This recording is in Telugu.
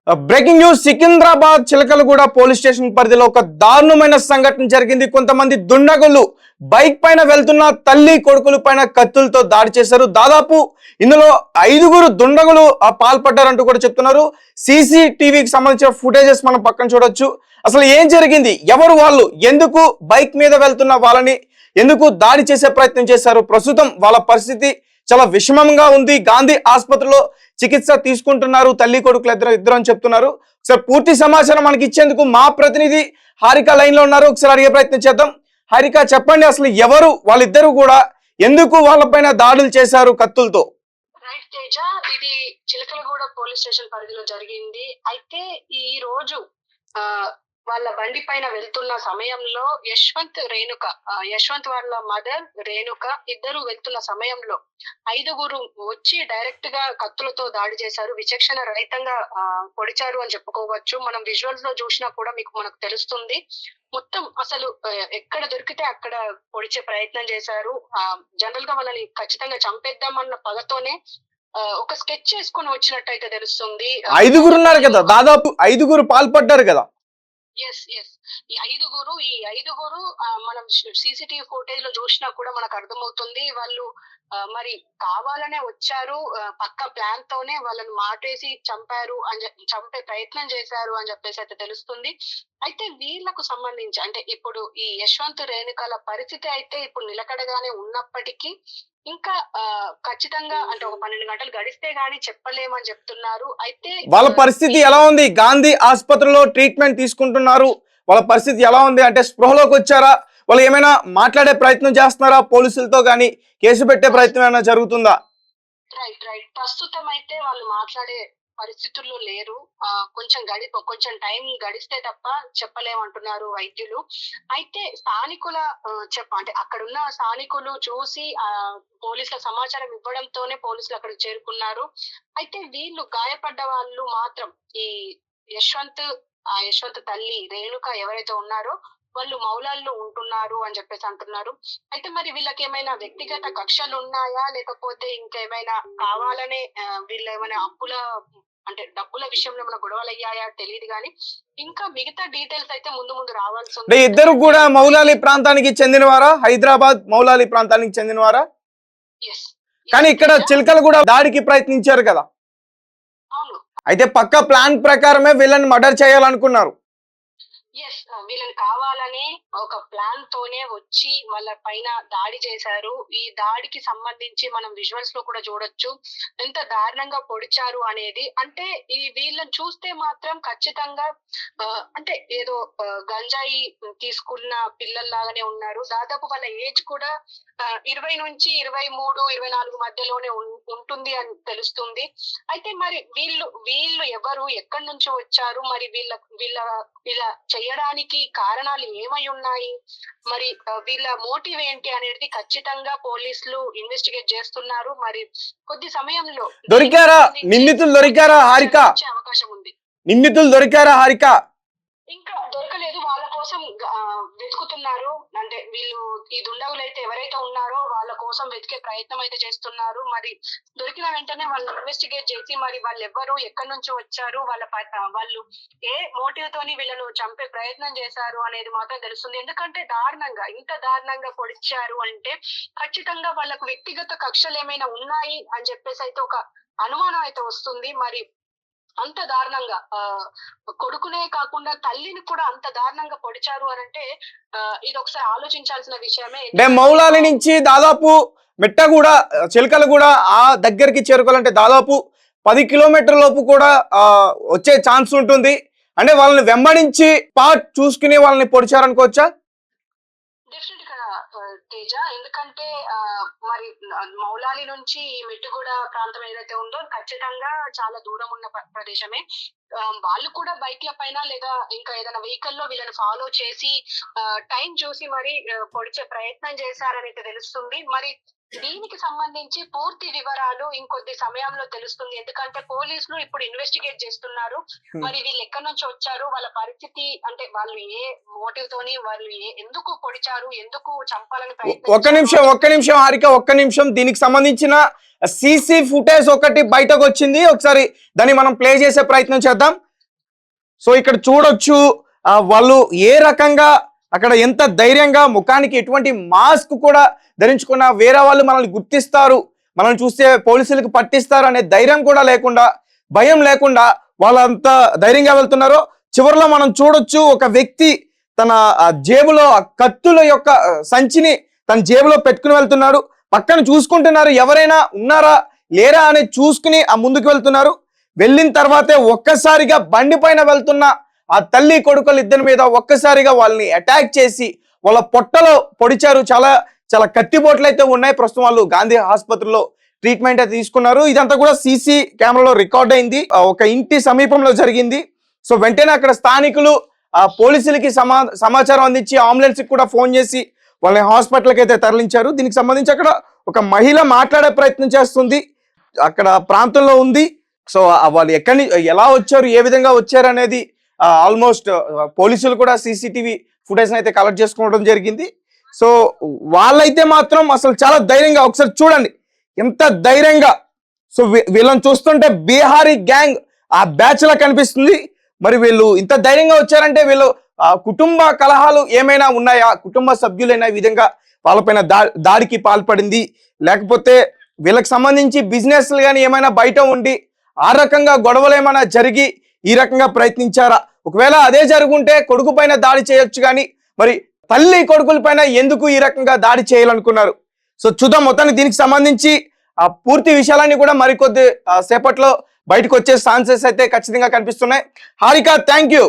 Breaking news Secunderabad Chilkalguda police station పరిధిలో ఒక దారుణమైన సంఘటన జరిగింది. కొంతమంది దుండగులు బైక్ పైన వెళ్తున్న తల్లి కొడుకుల పైన కత్తులతో దాడి చేశారు. దాదాపు ఇందులో 5గురు దుండగులు పాల్పడ్డారంటూ కూడా చెప్తున్నారు. సీసీటీవీకి సంబంధించిన ఫుటేజెస్ మనం పక్కన చూడొచ్చు. అసలు ఏం జరిగింది, ఎవరు వాళ్ళు, ఎందుకు బైక్ మీద వెళ్తున్న వాళ్ళని ఎందుకు దాడి చేసే ప్రయత్నం చేశారు, ప్రస్తుతం వాళ్ళ పరిస్థితి చాలా విషమంగా ఉంది. గాంధీ ఆసుపత్రిలో చికిత్స తీసుకుంటున్నారు తల్లి కొడుకులు ఇద్దరు అని చెప్తున్నారు. ఒకసారి పూర్తి సమాచారం మనకి ఇచ్చేందుకు మా ప్రతినిధి హారిక లైన్ లో ఉన్నారు. ఒకసారి అడిగే ప్రయత్నం చేద్దాం. హారిక, చెప్పండి, అసలు ఎవరు వాళ్ళిద్దరు కూడా ఎందుకు వాళ్ళపైన దాడులు చేశారు కత్తులతో? రైట్ తేజ, ఇది చిలకలగూడ పోలీస్ స్టేషన్ పరిధిలో జరిగింది. అయితే ఈ రోజు వాళ్ళ బండి పైన వెళ్తున్న సమయంలో యశ్వంత్ వాళ్ళ మదర్ రేణుక ఇద్దరు వెళ్తున్న సమయంలో 5గురు వచ్చి డైరెక్ట్ గా కత్తులతో దాడి చేశారు. విచక్షణ రహితంగా పొడిచారు అని చెప్పుకోవచ్చు. మనం విజువల్స్ లో చూసినా కూడా మనకు తెలుస్తుంది. మొత్తం అసలు ఎక్కడ దొరికితే అక్కడ పొడిచే ప్రయత్నం చేశారు. జనరల్ గా వాళ్ళని ఖచ్చితంగా చంపేద్దామన్న పగతోనే ఒక స్కెచ్ చేసుకుని వచ్చినట్టయితే తెలుస్తుంది. 5గురు ఉన్నారు కదా, దాదాపు 5గురు పాల్పడ్డారు కదా. ఎస్ ఈ ఐదుగురు మనం సీసీటీవీ ఫుటేజ్ లో చూసినా కూడా మనకు అర్థమవుతుంది. వాళ్ళు మరి కావాలనే వచ్చారు, పక్క ప్లాన్ తోనే వాళ్ళని మాటేసి చంపే ప్రయత్నం చేశారు అని చెప్పేసి అయితే తెలుస్తుంది. అయితే వీళ్ళకు సంబంధించి అంటే ఇప్పుడు ఈ యశ్వంత్ రేణుకల పరిస్థితి అయితే ఇప్పుడు నిలకడగానే ఉన్నప్పటికీ ఇంకా ఖచ్చితంగా అంటే ఒక 12 గంటలు గడిస్తే గానీ చెప్పలేమని చెప్తున్నారు. అయితే వాళ్ళ పరిస్థితి ఎలా ఉంది? గాంధీ ఆసుపత్రిలో ట్రీట్మెంట్ తీసుకుంటున్నారు. వాళ్ళ పరిస్థితి ఎలా ఉంది? అంటే స్పృహలోకి వచ్చారా? వాళ్ళు ఏమైనా మాట్లాడే ప్రయత్నం చేస్తున్నారా పోలీసులతో, గానీ కేసు పెట్టే ప్రయత్నం ఏమైనా జరుగుతుందా? రైట్ ప్రస్తుతం అయితే వాళ్ళు మాట్లాడే పరిస్థితుల్లో లేరు. కొంచెం టైం గడిస్తే తప్ప చెప్పలేమంటున్నారు వైద్యులు. అయితే స్థానికుల అంటే అక్కడున్న స్థానికులు చూసి పోలీసుల సమాచారం ఇవ్వడంతోనే పోలీసులు అక్కడికి చేరుకున్నారు. అయితే వీళ్ళు గాయపడ్డ వాళ్ళు మాత్రం ఈ యశ్వంత్ తల్లి రేణుక ఎవరైతే ఉన్నారో వాళ్ళు మౌలాల్లో ఉంటున్నారు అని చెప్పేసి అంటున్నారు. అయితే మరి వీళ్ళకి ఏమైనా వ్యక్తిగత కక్షలు ఉన్నాయా, లేకపోతే ఇంకేమైనా కావాలనే వీళ్ళు ఏమైనా డబ్బుల విషయంలో ఏమైనా గొడవలు అయ్యాయా తెలియదు కానీ ఇంకా మిగతా డీటెయిల్స్ అయితే ముందు రావాల్సి ఉంది. ఇద్దరు కూడా మౌలాలి ప్రాంతానికి చెందినవారా? హైదరాబాద్ మౌలాలి ప్రాంతానికి చెందినవారా? కానీ ఇక్కడ చిలకలు కూడా దాడికి ప్రయత్నించారు కదా. అవును, అయితే పక్క ప్లాన్ ప్రకారమే వీళ్ళని మర్డర్ చేయాలనుకున్నారు. వీళ్ళని కావాలని ఒక ప్లాన్ తోనే వచ్చి వాళ్ళ పైన దాడి చేశారు. ఈ దాడికి సంబంధించి మనం విజువల్స్ లో కూడా చూడొచ్చు ఎంత దారుణంగా పొడిచారు అనేది. అంటే ఈ వీళ్ళని చూస్తే మాత్రం ఖచ్చితంగా అంటే ఏదో గంజాయి తీసుకున్న పిల్లల్లాగానే ఉన్నారు. దాదాపు వాళ్ళ ఏజ్ కూడా 20 నుంచి 23, 24 మధ్యలోనే ఉంటుంది అని తెలుస్తుంది. అయితే మరి వీళ్ళు ఎవరు, ఎక్కడి నుంచి వచ్చారు, మరి వీళ్ళ చేయడానికి కారణాలు ఏమై ఉన్నాయి, మరి వీళ్ళ మోటివ్ ఏంటి అనేది ఖచ్చితంగా పోలీసులు ఇన్వెస్టిగేట్ చేస్తున్నారు. మరి కొద్ది సమయంలో నిందితులు దొరికారా హారిక? అవకాశం ఉంది. నిందితులు దొరికారా హారిక? ఇంకా దొరకలేదు, వాళ్ళ కోసం వెతుకుతున్నారు. అంటే వీళ్ళు ఈ దుండగులు అయితే ఎవరైతే ఉన్నారో వాళ్ళ కోసం వెతికే ప్రయత్నం అయితే చేస్తున్నారు. మరి దొరికిన వెంటనే వాళ్ళు ఇన్వెస్టిగేట్ చేసి మరి వాళ్ళు ఎవరు, ఎక్కడి నుంచి వచ్చారు, వాళ్ళు ఏ మోటివ్ తోని వీళ్ళను చంపే ప్రయత్నం చేశారు అనేది మాత్రం తెలుస్తుంది. ఎందుకంటే ఇంత దారుణంగా పొడిచారు అంటే ఖచ్చితంగా వాళ్ళకు వ్యక్తిగత కక్షలు ఏమైనా ఉన్నాయి అని చెప్పేసి అయితే ఒక అనుమానం అయితే వస్తుంది. మరి అంత దారుణంగా కొడుకునే కాకుండా తల్లిని కూడా అంత దారుణంగా పొడిచారు అని అంటే ఇది ఒకసారి ఆలోచించాల్సిన విషయమే. మౌలాలి నుంచి దాదాపు మెట్టగూడ చిలకలగూడ ఆ దగ్గరికి చేరుకోవాలంటే దాదాపు 10 కిలోమీటర్ల లోపు కూడా వచ్చే ఛాన్స్ ఉంటుంది. అంటే వాళ్ళని వెంబడించి పార్ట్ చూసుకుని వాళ్ళని పొడిచారనుకోవచ్చా? డెఫినెట్ గా తేజ, ఎందుకంటే మరి మౌలాలి నుంచి మెట్టుగూడ ప్రాంతం ఏదైతే ఉందో ఖచ్చితంగా చాలా దూరం ఉన్న ప్రదేశమే. వాళ్ళు కూడా బైక్ల పైన లేదా ఇంకా ఏదైనా వెహికల్ లో వీళ్ళని ఫాలో చేసి టైం చూసి మరి పొడిచే ప్రయత్నం చేశారని తెలుస్తుంది. మరి దీనికి సంబంధించి పూర్తి వివరాలు ఇంకొద్ది సమయంలో తెలుస్తుంది. ఎందుకంటే పోలీసులు ఇప్పుడు ఇన్వెస్టిగేట్ చేస్తున్నారు. మరి వీళ్ళు ఎక్కడి నుంచి వచ్చారు, వాళ్ళ పరిస్థితి, అంటే వాళ్ళు ఏ మోటివ్ తోని వాళ్ళు ఎందుకు పొడిచారు, ఎందుకు చంపాలని ఒక్క నిమిషం హారిక, ఒక్క నిమిషం. దీనికి సంబంధించిన సీసీ ఫుటేజ్ ఒకటి బయటకు వచ్చింది, ఒకసారి దాన్ని మనం ప్లే చేసే ప్రయత్నం చేద్దాం. సో ఇక్కడ చూడొచ్చు వాళ్ళు ఏ రకంగా అక్కడ ఎంత ధైర్యంగా ముఖానికి ఎటువంటి మాస్క్ కూడా ధరించుకున్న వేరే వాళ్ళు మనల్ని గుర్తిస్తారు, మనల్ని చూస్తే పోలీసులకు పట్టిస్తారు అనే ధైర్యం కూడా లేకుండా, భయం లేకుండా వాళ్ళంతా ధైర్యంగా వెళ్తున్నారో. చివరిలో మనం చూడొచ్చు ఒక వ్యక్తి తన జేబులో కత్తుల యొక్క సంచిని తన జేబులో పెట్టుకుని వెళ్తున్నాడు. పక్కన చూసుకుంటున్నారు ఎవరైనా ఉన్నారా లేరా అని చూసుకుని ముందుకు వెళ్తున్నారు. వెళ్ళిన తర్వాతే ఒక్కసారిగా బండి పైన వెళ్తున్న ఆ తల్లి కొడుకులు ఇద్దరి మీద ఒక్కసారిగా వాళ్ళని అటాక్ చేసి వాళ్ళ పొట్టలో పొడిచారు. చాలా చాలా కత్తిపోట్లు అయితే ఉన్నాయి. ప్రస్తుతం వాళ్ళు గాంధీ ఆసుపత్రిలో ట్రీట్మెంట్ అయితే తీసుకున్నారు. ఇదంతా కూడా సీసీ కెమెరాలో రికార్డ్ అయింది. ఒక ఇంటి సమీపంలో జరిగింది. సో వెంటనే అక్కడ స్థానికులు పోలీసులకి సమాచారం అందించి అంబులెన్స్ కి కూడా ఫోన్ చేసి వాళ్ళని హాస్పిటల్కి అయితే తరలించారు. దీనికి సంబంధించి అక్కడ ఒక మహిళ మాట్లాడే ప్రయత్నం చేస్తుంది, అక్కడ ప్రాంతంలో ఉంది. సో వాళ్ళు ఎక్కడి ఎలా వచ్చారు, ఏ విధంగా వచ్చారు అనేది ఆల్మోస్ట్ పోలీసులు కూడా సీసీటీవీ ఫుటేజ్ అయితే కలెక్ట్ చేసుకోవడం జరిగింది. సో వాళ్ళైతే మాత్రం అసలు చాలా ధైర్యంగా, ఒకసారి చూడండి ఎంత ధైర్యంగా. సో వీళ్ళని చూస్తుంటే బీహారీ గ్యాంగ్ ఆ బ్యాచ్ లా కనిపిస్తుంది. మరి వీళ్ళు ఇంత ధైర్యంగా వచ్చారంటే వీళ్ళు కుటుంబ కలహాలు ఏమైనా ఉన్నాయా, కుటుంబ సభ్యులైనా ఈ విధంగా వాళ్ళపైన దాడికి పాల్పడింది, లేకపోతే వీళ్ళకి సంబంధించి బిజినెస్లు కానీ ఏమైనా బయట ఉండి ఆ రకంగా గొడవలు ఏమైనా జరిగి ఈ రకంగా ప్రయత్నించారా? ఒకవేళ అదే జరుగుంటే కొడుకు పైన దాడి చేయొచ్చు, కానీ మరి తల్లి కొడుకుల పైన ఎందుకు ఈ రకంగా దాడి చేయాలనుకున్నారు? సో చూద్దాం. మొత్తానికి దీనికి సంబంధించి పూర్తి విషయాలన్నీ కూడా మరికొద్ది సేపట్లో బయటకు వచ్చే ఛాన్సెస్ అయితే ఖచ్చితంగా కనిపిస్తున్నాయి. Harika, thank you.